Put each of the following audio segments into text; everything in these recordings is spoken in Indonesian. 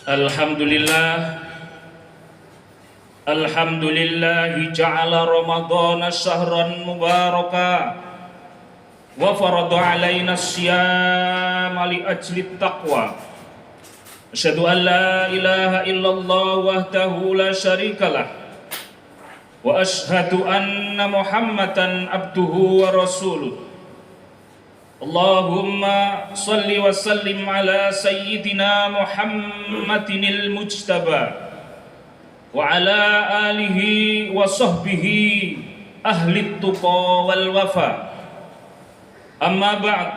Alhamdulillah, Alhamdulillahi ja'ala Ramadhana syahran mubaraka wa farada alaina siyama li ajli taqwa. Asyhadu an la ilaha illallah wahdahu la syarikalah wa asyhadu anna Muhammadan abduhu wa rasuluh. Allahumma salli wa sallim ala sayyidina Muhammadinil mujtaba wa ala alihi wa sahbihi ahli tuqa wal wafa. Amma ba'd,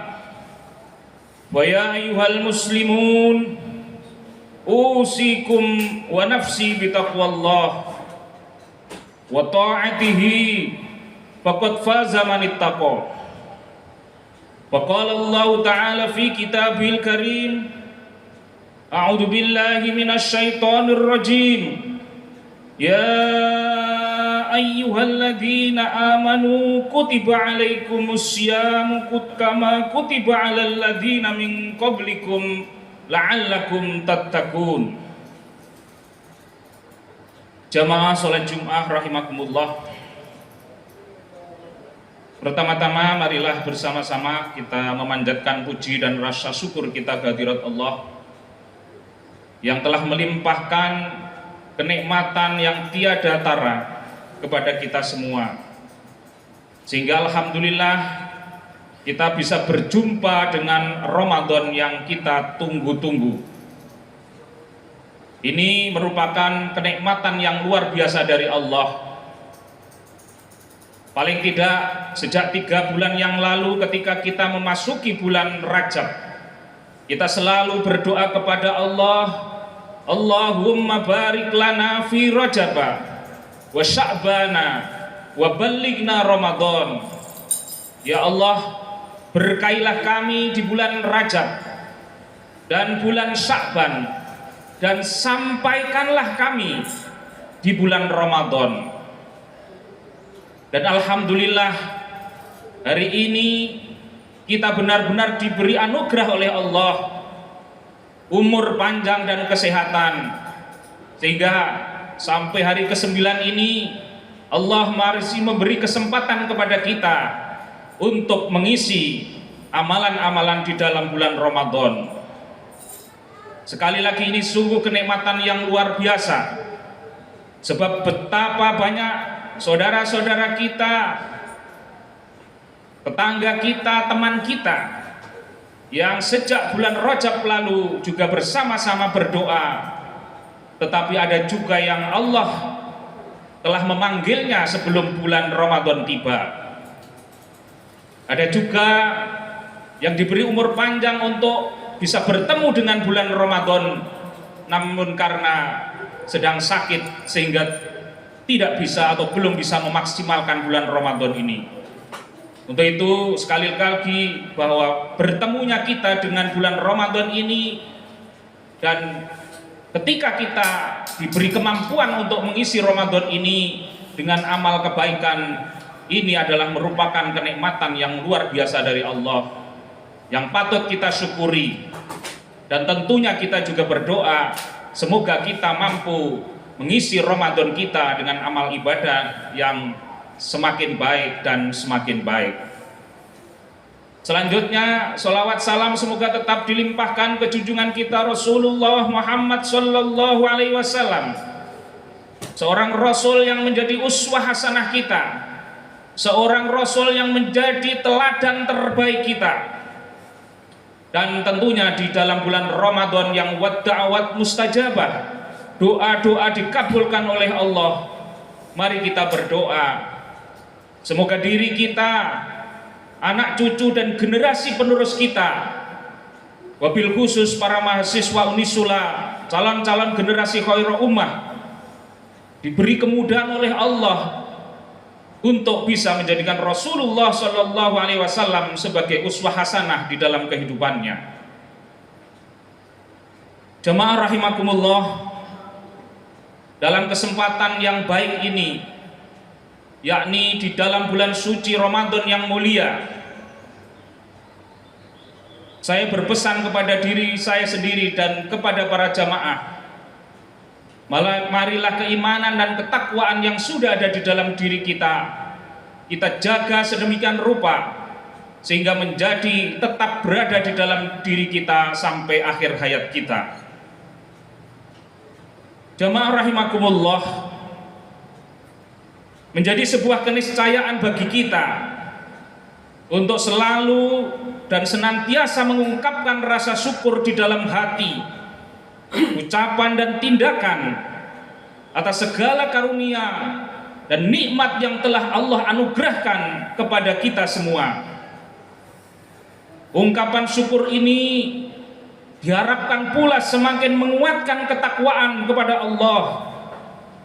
wa ya ayyuhal muslimun, usikum wa nafsi bitaqwallah wa ta'atihi faqad faza man ittaqa. Faqala Allah Ta'ala fi kitabihil karim, a'udzu billahi minasy syaithanir rajim. Ya ayyuhalladzina amanu kutiba alaikumus syamu kama kutiba alal ladzina min qablikum la'allakum tattaqun. Jamaah salat Jumat rahimakumullah. Pertama-tama marilah bersama-sama kita memanjatkan puji dan rasa syukur kita kehadirat Allah yang telah melimpahkan kenikmatan yang tiada tara kepada kita semua, sehingga alhamdulillah kita bisa berjumpa dengan Ramadan yang kita tunggu-tunggu. Ini merupakan kenikmatan yang luar biasa dari Allah. Paling tidak sejak 3 bulan yang lalu ketika kita memasuki bulan Rajab, kita selalu berdoa kepada Allah, Allahumma barik lana fi Rajaba wa Sya'bana wa ballighna Ramadan. Ya Allah, berkailah kami di bulan Rajab dan bulan Sya'ban, dan sampaikanlah kami di bulan Ramadan. Dan alhamdulillah hari ini kita benar-benar diberi anugerah oleh Allah umur panjang dan kesehatan, sehingga sampai hari ke-9 ini Allah masih memberi kesempatan kepada kita untuk mengisi amalan-amalan di dalam bulan Ramadan. Sekali lagi ini sungguh kenikmatan yang luar biasa, sebab betapa banyak saudara-saudara kita, tetangga kita, teman kita yang sejak bulan Rajab lalu juga bersama-sama berdoa, tetapi ada juga yang Allah telah memanggilnya sebelum bulan Ramadan tiba. Ada juga yang diberi umur panjang untuk bisa bertemu dengan bulan Ramadan, namun karena sedang sakit sehingga tidak bisa atau belum bisa memaksimalkan bulan Ramadan ini. Untuk itu sekali lagi bahwa bertemunya kita dengan bulan Ramadan ini, dan ketika kita diberi kemampuan untuk mengisi Ramadan ini dengan amal kebaikan, ini adalah merupakan kenikmatan yang luar biasa dari Allah yang patut kita syukuri. Dan tentunya kita juga berdoa semoga kita mampu mengisi Ramadan kita dengan amal ibadah yang semakin baik dan semakin baik. Selanjutnya, sholawat salam semoga tetap dilimpahkan ke junjungan kita Rasulullah Muhammad sallallahu alaihi wasallam, seorang Rasul yang menjadi uswah hasanah kita, seorang Rasul yang menjadi teladan terbaik kita. Dan tentunya di dalam bulan Ramadan yang wad-da'awat mustajabah, doa-doa dikabulkan oleh Allah, mari kita berdoa semoga diri kita, anak cucu dan generasi penerus kita, wabil khusus para mahasiswa Unisula, calon-calon generasi khairul ummah, diberi kemudahan oleh Allah untuk bisa menjadikan Rasulullah Shallallahu Alaihi Wasallam sebagai uswah hasanah di dalam kehidupannya. Jamaah rahimakumullah, dalam kesempatan yang baik ini, yakni di dalam bulan suci Ramadan yang mulia, saya berpesan kepada diri saya sendiri dan kepada para jamaah Marilah keimanan dan ketakwaan yang sudah ada di dalam diri kita jaga sedemikian rupa sehingga menjadi tetap berada di dalam diri kita sampai akhir hayat kita. Jamaah rahimakumullah, menjadi sebuah keniscayaan bagi kita untuk selalu dan senantiasa mengungkapkan rasa syukur di dalam hati, ucapan dan tindakan atas segala karunia dan nikmat yang telah Allah anugerahkan kepada kita semua. Ungkapan syukur ini diharapkan pula semakin menguatkan ketakwaan kepada Allah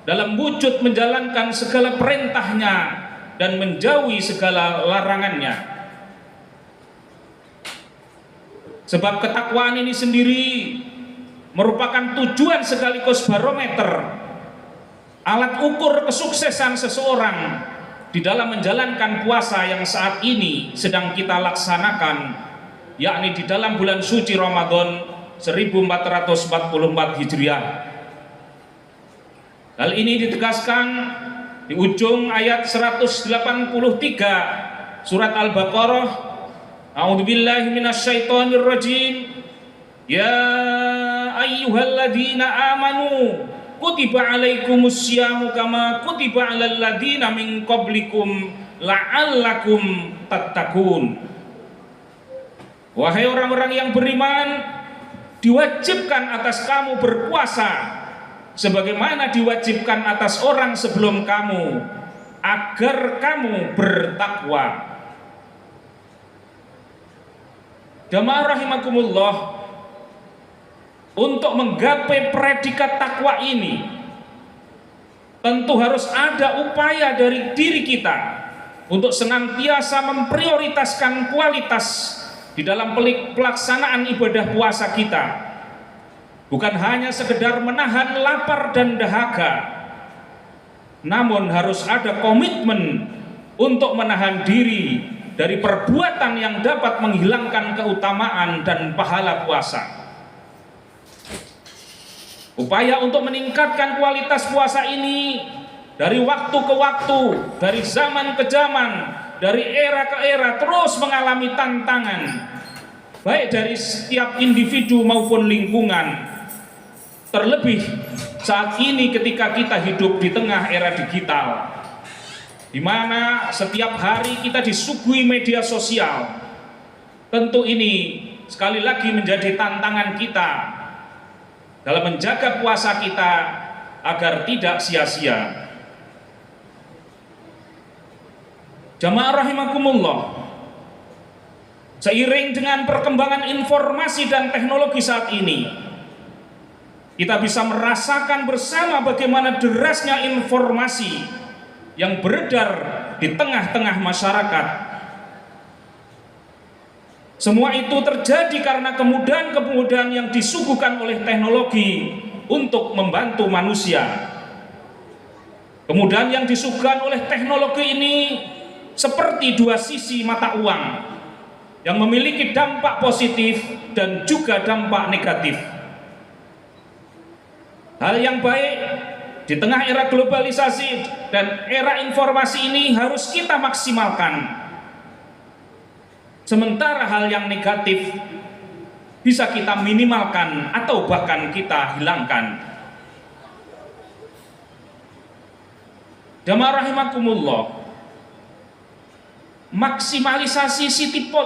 dalam wujud menjalankan segala perintahnya dan menjauhi segala larangannya. Sebab ketakwaan ini sendiri merupakan tujuan sekaligus barometer, alat ukur kesuksesan seseorang di dalam menjalankan puasa yang saat ini sedang kita laksanakan, yakni di dalam bulan suci Ramadan 1444 Hijriah. Hal ini ditegaskan di ujung ayat 183 surat Al-Baqarah. A'udzubillahi minasyaitonirrajim. Ya ayyuhalladzina amanu kutiba alaikumusyamu kama kutiba alal ladzina min qablikum la'allakum tattaqun. Wahai orang-orang yang beriman, diwajibkan atas kamu berpuasa sebagaimana diwajibkan atas orang sebelum kamu agar kamu bertakwa. Jamaah rahimakumullah, untuk menggapai predikat takwa ini tentu harus ada upaya dari diri kita untuk senantiasa memprioritaskan kualitas di dalam pelaksanaan ibadah puasa kita. Bukan hanya sekedar menahan lapar dan dahaga, namun harus ada komitmen untuk menahan diri dari perbuatan yang dapat menghilangkan keutamaan dan pahala puasa. Upaya untuk meningkatkan kualitas puasa ini dari waktu ke waktu, dari zaman ke zaman, dari era ke era terus mengalami tantangan, baik dari setiap individu maupun lingkungan. Terlebih saat ini ketika kita hidup di tengah era digital, di mana setiap hari kita disuguhi media sosial. Tentu ini sekali lagi menjadi tantangan kita dalam menjaga puasa kita agar tidak sia-sia. Jamaah rahimakumullah, seiring dengan perkembangan informasi dan teknologi saat ini, kita bisa merasakan bersama bagaimana derasnya informasi yang beredar di tengah-tengah masyarakat. Semua itu terjadi karena kemudahan-kemudahan yang disuguhkan oleh teknologi untuk membantu manusia. Kemudahan yang disuguhkan oleh teknologi ini seperti dua sisi mata uang yang memiliki dampak positif dan juga dampak negatif. Hal yang baik di tengah era globalisasi dan era informasi ini harus kita maksimalkan. Sementara hal yang negatif bisa kita minimalkan atau bahkan kita hilangkan. Jamaah rahimakumullah, maksimalisasi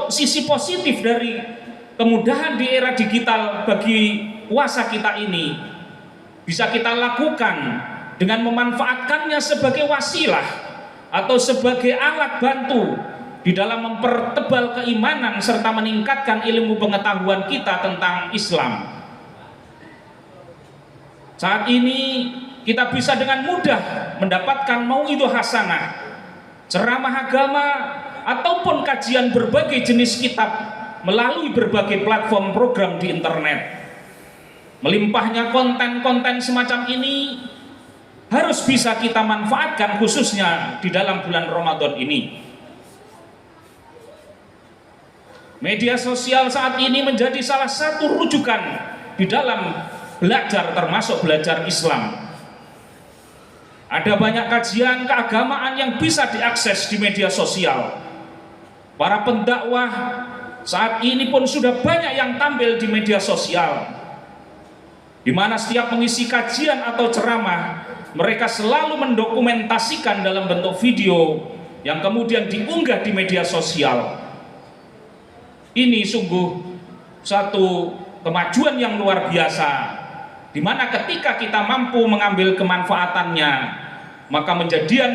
sisi positif dari kemudahan di era digital bagi puasa kita ini bisa kita lakukan dengan memanfaatkannya sebagai wasilah atau sebagai alat bantu di dalam mempertebal keimanan serta meningkatkan ilmu pengetahuan kita tentang Islam. Saat ini kita bisa dengan mudah mendapatkan mauidhah hasanah, ceramah agama, ataupun kajian berbagai jenis kitab melalui berbagai platform program di internet. Melimpahnya konten-konten semacam ini harus bisa kita manfaatkan khususnya di dalam bulan Ramadan ini. Media sosial saat ini menjadi salah satu rujukan di dalam belajar, termasuk belajar Islam. Ada banyak kajian keagamaan yang bisa diakses di media sosial. Para pendakwah saat ini pun sudah banyak yang tampil di media sosial, di mana setiap mengisi kajian atau ceramah, mereka selalu mendokumentasikan dalam bentuk video yang kemudian diunggah di media sosial. Ini sungguh satu kemajuan yang luar biasa, di mana ketika kita mampu mengambil kemanfaatannya, maka menjadikan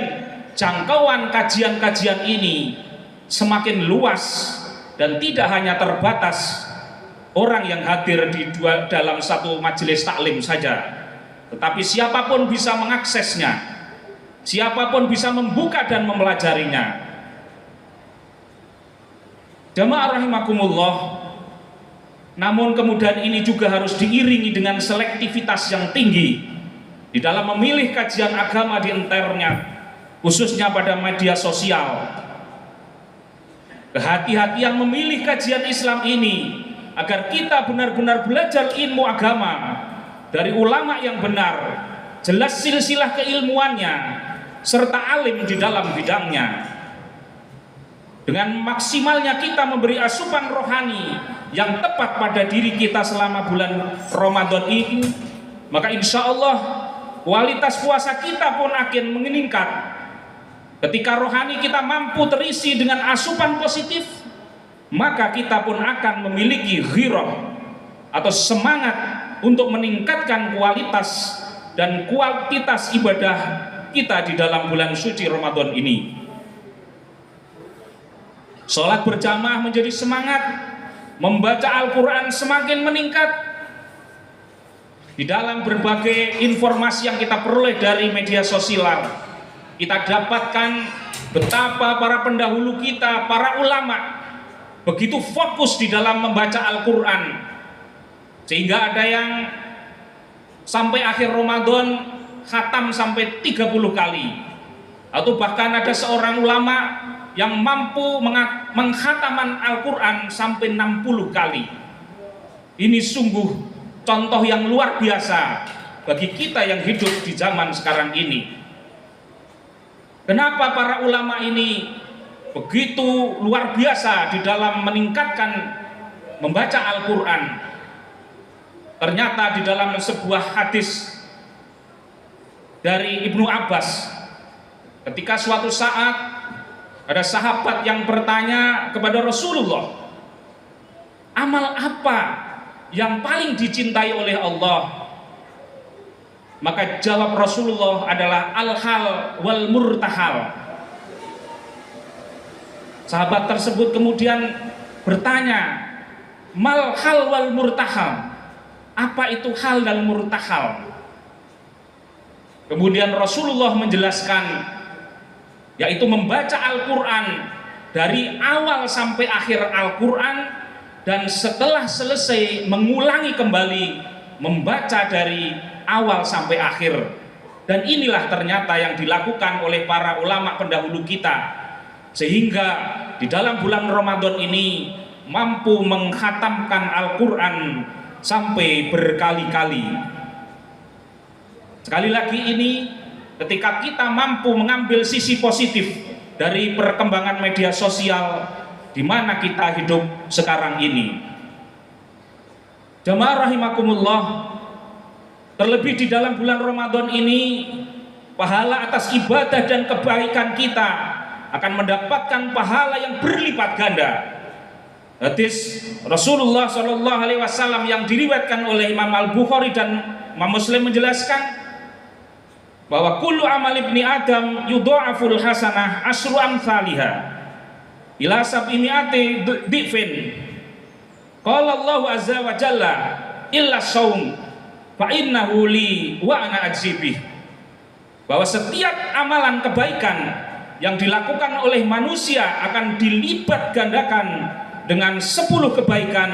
jangkauan kajian-kajian ini semakin luas dan tidak hanya terbatas orang yang hadir di dalam satu majelis taklim saja, tetapi siapapun bisa mengaksesnya, siapapun bisa membuka dan mempelajarinya. Jamaah rahimakumullah, namun kemudian ini juga harus diiringi dengan selektivitas yang tinggi di dalam memilih kajian agama di internet, khususnya pada media sosial. Kehati-hatian memilih kajian Islam ini agar kita benar-benar belajar ilmu agama dari ulama yang benar, jelas silsilah keilmuannya, serta alim di dalam bidangnya. Dengan maksimalnya kita memberi asupan rohani yang tepat pada diri kita selama bulan Ramadan ini, maka insya Allah kualitas puasa kita pun akan meningkat. Ketika rohani kita mampu terisi dengan asupan positif, maka kita pun akan memiliki ghirah atau semangat untuk meningkatkan kualitas dan kuantitas ibadah kita di dalam bulan suci Ramadan ini. Sholat berjamaah menjadi semangat, membaca Al-Quran semakin meningkat. Di dalam berbagai informasi yang kita peroleh dari media sosial, kita dapatkan betapa para pendahulu kita, para ulama, begitu fokus di dalam membaca Al-Quran, sehingga ada yang sampai akhir Ramadan khatam sampai 30 kali, atau bahkan ada seorang ulama yang mampu menghataman Al-Quran sampai 60 kali. Ini sungguh contoh yang luar biasa bagi kita yang hidup di zaman sekarang ini. Kenapa para ulama ini begitu luar biasa di dalam meningkatkan membaca Al-Quran? Ternyata di dalam sebuah hadis dari Ibnu Abbas, ketika suatu saat ada sahabat yang bertanya kepada Rasulullah, amal apa yang paling dicintai oleh Allah? Maka jawab Rasulullah adalah al-hal wal murtahal. Sahabat tersebut kemudian bertanya, mal hal wal murtahal, apa itu hal dan murtahal? Kemudian Rasulullah menjelaskan, yaitu membaca Al-Quran dari awal sampai akhir Al-Quran, dan setelah selesai mengulangi kembali membaca dari awal sampai akhir. Dan inilah ternyata yang dilakukan oleh para ulama pendahulu kita, sehingga di dalam bulan Ramadan ini mampu menghatamkan Al-Quran sampai berkali-kali. Sekali lagi, ini ketika kita mampu mengambil sisi positif dari perkembangan media sosial di mana kita hidup sekarang ini. Jamaah rahimakumullah, terlebih di dalam bulan Ramadan ini, pahala atas ibadah dan kebaikan kita akan mendapatkan pahala yang berlipat ganda. Hadis Rasulullah SAW yang diriwayatkan oleh Imam Al-Bukhari dan Imam Muslim menjelaskan bahwa kullu amal ibni Adam yudha'aful hasanah asru amthaliha ila sab'imi'ati dhifin. Qala Allah azza wa jalla illa shaum fa innahu li wa ana ajzibih. Bahwa setiap amalan kebaikan yang dilakukan oleh manusia akan dilipat gandakan dengan 10 kebaikan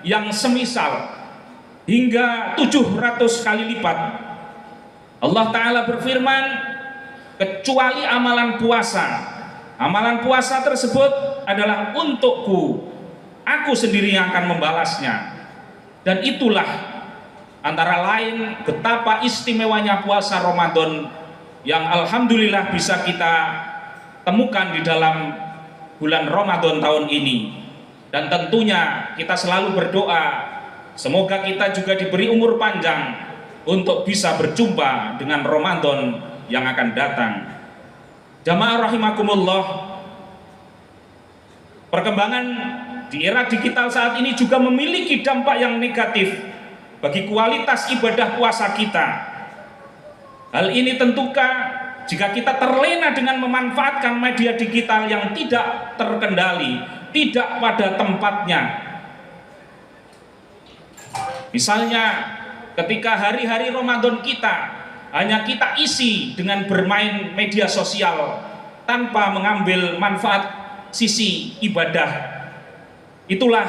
yang semisal hingga 700 kali lipat. Allah Ta'ala berfirman, kecuali amalan puasa. Amalan puasa tersebut adalah untukku, aku sendiri yang akan membalasnya. Dan itulah antara lain betapa istimewanya puasa Ramadan yang alhamdulillah bisa kita temukan di dalam bulan Ramadan tahun ini. Dan tentunya kita selalu berdoa semoga kita juga diberi umur panjang untuk bisa berjumpa dengan Ramadan yang akan datang. Jamaah rahimakumullah, perkembangan di era digital saat ini juga memiliki dampak yang negatif bagi kualitas ibadah puasa kita. Hal ini tentukan jika kita terlena dengan memanfaatkan media digital yang tidak terkendali, tidak pada tempatnya. Misalnya ketika hari-hari Ramadan kita hanya kita isi dengan bermain media sosial tanpa mengambil manfaat sisi ibadah. Itulah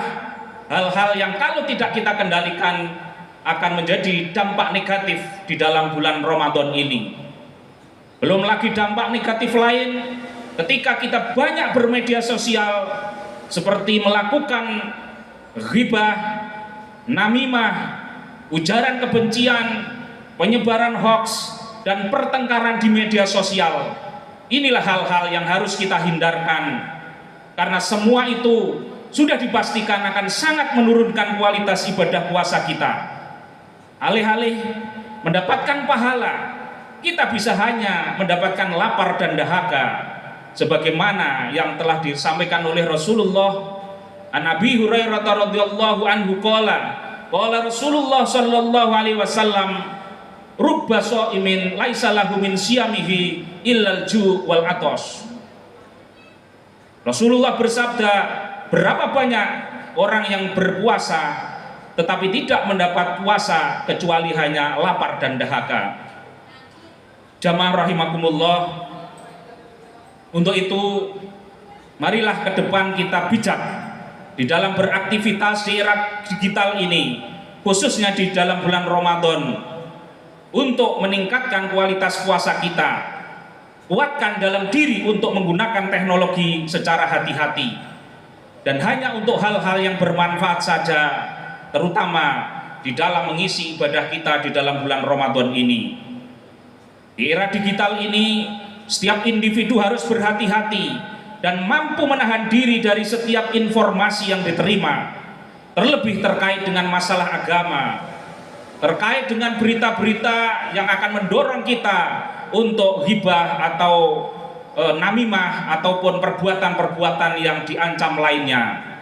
hal-hal yang kalau tidak kita kendalikan akan menjadi dampak negatif di dalam bulan Ramadan ini. Belum lagi dampak negatif lain ketika kita banyak bermedia sosial seperti melakukan ghibah, namimah, ujaran kebencian, penyebaran hoaks, dan pertengkaran di media sosial. Inilah hal-hal yang harus kita hindarkan, karena semua itu sudah dipastikan akan sangat menurunkan kualitas ibadah puasa kita. Alih-alih mendapatkan pahala, kita bisa hanya mendapatkan lapar dan dahaga, sebagaimana yang telah disampaikan oleh Rasulullah. An Abi Hurairah radhiyallahu anhu qala Rasulullah sallallahu alaihi wasallam, rubba shaimin laisa lahu min siyamihi illal ju' wal atos. Rasulullah bersabda, berapa banyak orang yang berpuasa tetapi tidak mendapat puasa kecuali hanya lapar dan dahaga. Jamaah rahimakumullah, untuk itu marilah ke depan kita bijak di dalam beraktivitas di era digital ini, khususnya di dalam bulan Ramadan, untuk meningkatkan kualitas puasa kita. Kuatkan dalam diri untuk menggunakan teknologi secara hati-hati dan hanya untuk hal-hal yang bermanfaat saja, terutama di dalam mengisi ibadah kita di dalam bulan Ramadan ini. Di era digital ini, setiap individu harus berhati-hati dan mampu menahan diri dari setiap informasi yang diterima, terlebih terkait dengan masalah agama, terkait dengan berita-berita yang akan mendorong kita untuk ghibah atau namimah ataupun perbuatan-perbuatan yang diancam lainnya.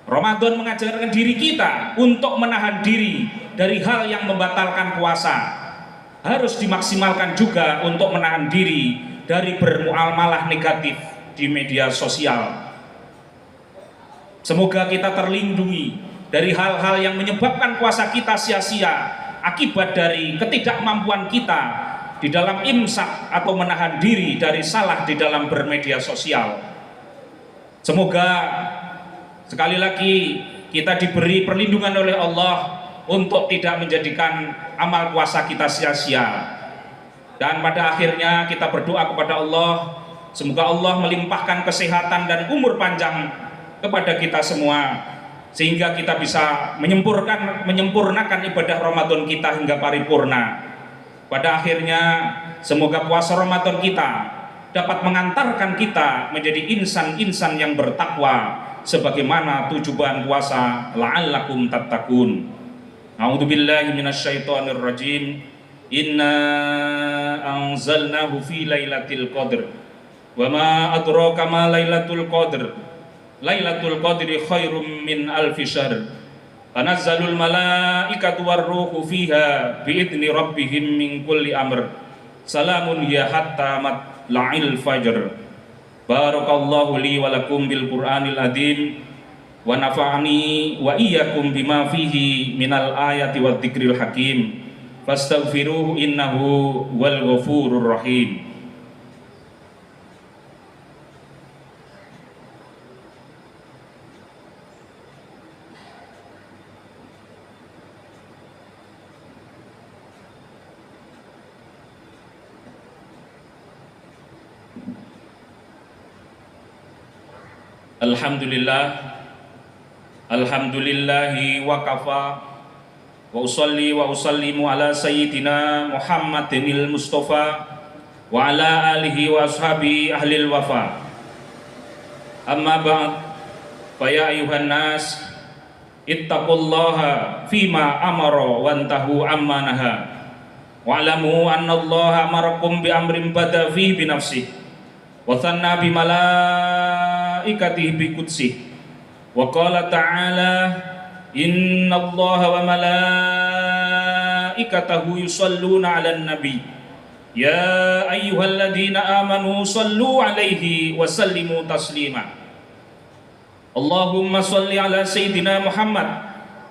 Ramadan mengajarkan diri kita untuk menahan diri dari hal yang membatalkan puasa. Harus dimaksimalkan juga untuk menahan diri dari bermuamalah negatif di media sosial. Semoga kita terlindungi dari hal-hal yang menyebabkan puasa kita sia-sia akibat dari ketidakmampuan kita di dalam imsak atau menahan diri dari salah di dalam bermedia sosial. Semoga sekali lagi kita diberi perlindungan oleh Allah untuk tidak menjadikan amal puasa kita sia-sia. Dan pada akhirnya kita berdoa kepada Allah, semoga Allah melimpahkan kesehatan dan umur panjang kepada kita semua, sehingga kita bisa menyempurnakan ibadah Ramadan kita hingga paripurna. Pada akhirnya semoga puasa Ramadan kita dapat mengantarkan kita menjadi insan-insan yang bertakwa, sebagaimana tujuan puasa, la'allakum tattaqun. A'udzubillahi minasyaitonir rajim. Inna anzalnahu fi lailatul qadr. Wa ma adraka ma lailatul qadr. Lailatul qadri khairum min alfi syahr. Tanazzalul malaikatu warruhu fiha biidzni rabbihim min kulli amr. Salamun hiya hatta matla'il fajr. Barakallahu li wa lakum bil Qur'anil azim wa nafa'ani wa iyyakum bima fihi minal ayati wad dzikril hakim. Fastaghfiruhu innahu wal ghafurur rahim. Alhamdulillahi wa kafa wa usalli wa usallimu ala sayyidina Muhammadinil Mustafa wa ala alihi wa ashabi ahlil wafa. Amma ba'd, fa ya ayuhan nas ittaqullaha fima amara wantahu amma naha wa'lamu annallaha amarakum bi amrin bada fi bi nafsihi wa thanna bi malaikatihi bi qudsihi wa qala ta'ala innallaha wa malaikatahu yusalluna 'alan nabi ya ayyuhalladzina amanu sallu 'alaihi wa sallimu taslima. Allahumma salli ala Sayyidina Muhammad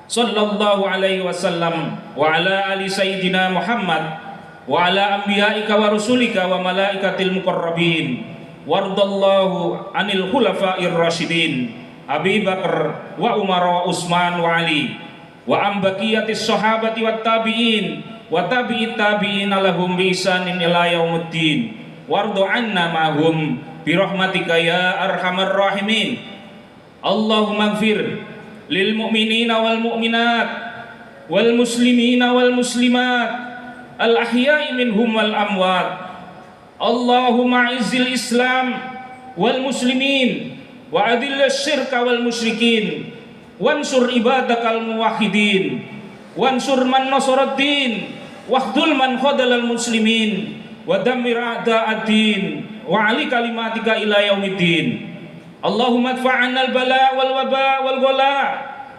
sallallahu alaihi wasallam wa ala ali Sayyidina Muhammad wa ala anbiya'ika wa rusulika wa malaikatil muqarrabin wardallahu anil khulafa'ir rasyidin Abi Bakar wa Umar wa Utsman wa Ali wa an baqiyatis sahabati wat tabi'in wa tabi'it tabi'in lahum bi ihsanin ila yaumiddin wardu anna ma'hum bi rahmatika ya arhamar rahimin. Allahumma ighfir lil mu'minina wal mu'minat wal muslimina wal muslimat al ahya'i minhum wal amwat. Allahumma izzil islam wal muslimin wa adil syirka wal musyrikin wansur ibadakal muwahhidin wansur man nasaraddin wahdul man khadalal muslimin wa dammir a'da'ad-din wa ali kalimatika ila yaumiddin. Allahumma adfa'anna al-bala' wal waba' wal ghala'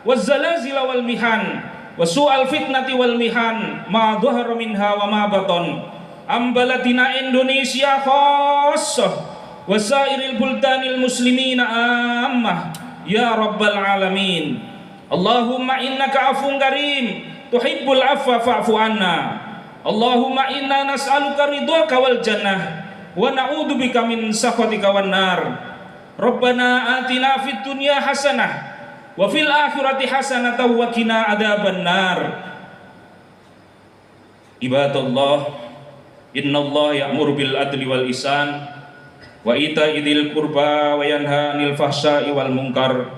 waz zalazila wal mihan wa su'al fitnati wal mihan ma dhahara minha wa ma batan am baladina Indonesia khassah wa sairil buldanil muslimina ammah ya rabbal alamin. Allahumma innaka afuwwun karim tuhibbul afwa fa'fu anna. Allahumma inna nas'aluka ridhaka wal jannah wa na'udzubika min sakhatika wan nar. Rabbana atina fid dunya hasanah wa fil akhirati hasanah wa qina adzaban nar. Ibadallah, innallaha ya'muru bil adli wal ihsan wa ita'i dzil qurba wa yanha 'anil fahsya'i wal munkar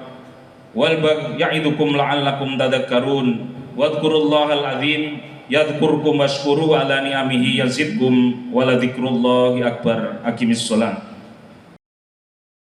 wal baghi ya'idukum la'allakum tadhakkarun wadhkurullahal azim yadhkurkum washkuru ala ni'amihi yazidkum wa la dzikrullahi akbar. Aqimis shalah.